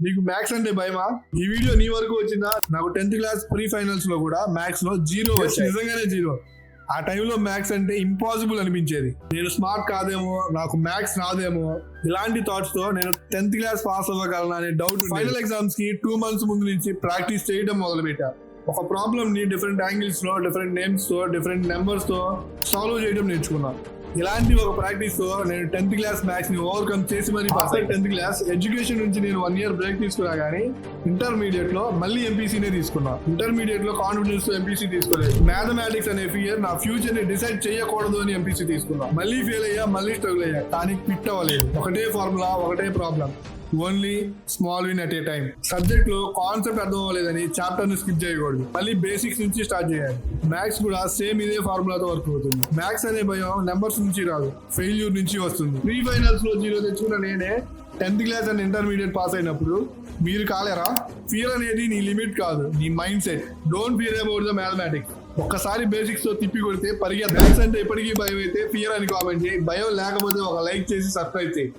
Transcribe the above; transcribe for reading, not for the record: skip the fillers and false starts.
నీకు మ్యాథ్స్ అంటే భయమా? ఈ వీడియో నీ వరకు వచ్చిందా? నాకు 10th క్లాస్ ప్రీ ఫైనల్స్ లో కూడా మ్యాథ్స్ లో 0 వచ్చి నిజంగానే 0. ఆ టైంలో మ్యాథ్స్ అంటే ఇంపాసిబుల్ అనిపించేది. నేను స్మార్ట్ కాదేమో, నాకు మ్యాథ్స్ రాదేమో, ఇలాంటి థాట్స్ తో నేను 10th క్లాస్ పాస్ అవ్వగలను అనే డౌట్. ఫైనల్ ఎగ్జామ్స్ కి 2 months ముందు నుంచి ప్రాక్టీస్ చేయడం మొదలు పెట్టా. ఒక ప్రాబ్లమ్ ని డిఫరెంట్ యాంగిల్స్ లో, డిఫరెంట్ నేమ్స్ తో, డిఫరెంట్ నెంబర్స్ తో సాల్వ్ చేయడం నేర్చుకున్నా. ఇలాంటి ఒక ప్రాక్టీస్ తో నేను 10th క్లాస్ మ్యాథ్స్ ని ఓవర్కమ్ చేసి మరి పాస్ అయ్యి 10th క్లాస్ ఎడ్యుకేషన్ నుంచి నేను 1 year బ్రేక్ తీసుకున్నా. కానీ ఇంటర్మీడియట్ లో మళ్ళీ ఎంపీసీనే తీసుకున్నా. ఇంటర్మీడియట్ లో కాన్ఫిడెన్స్ తో ఎంపీసీ తీసుకోలేదు. మ్యాథమెటిక్స్ అనే ఫియర్ నా ఫ్యూచర్ ని డిసైడ్ చేయకూడదు అని ఎంపీసీ తీసుకున్నా. మళ్ళీ ఫెయిల్ అయ్యా, మళ్ళీ స్ట్రగుల్ అయ్యా, కానీ క్విట్ అవ్వలేదు. ఒకటే ఫార్ములా, ఒకటే problem, only small win at a time. Subject లో కాన్సెప్ట్ అర్థం అవ్వలేదని చాప్టర్ ని స్కిప్ చేయకూడదు, మళ్ళీ బేసిక్స్ నుంచి స్టార్ట్ చేయాలి. మ్యాథ్స్ కూడా సేమ్ ఇదే ఫార్ములాతో వర్క్ అవుతుంది. మ్యాథ్స్ అనే భయం నెంబర్స్ నుంచి రాదు, ఫెయిల్యూర్ నుంచి వస్తుంది. ప్రీ ఫైనల్స్ లో 0 తెచ్చుకున్న నేనే 10th class and intermediate pass అయినప్పుడు మీరు కాలేరా? ఫియర్ అనేది నీ లిమిట్ కాదు, నీ mind set. Don't fear about the mathematics. ఒక్కసారి బేసిక్స్ తో తిప్పి కొడితే పరిగెత్త. మ్యాథ్స్ అంటే ఎప్పటికీ భయం అయితే ఫియర్ అని కామెంట్ చేయి. భయం లేకపోతే ఒక లైక్ చేసి సబ్స్క్రైబ్ చేయి.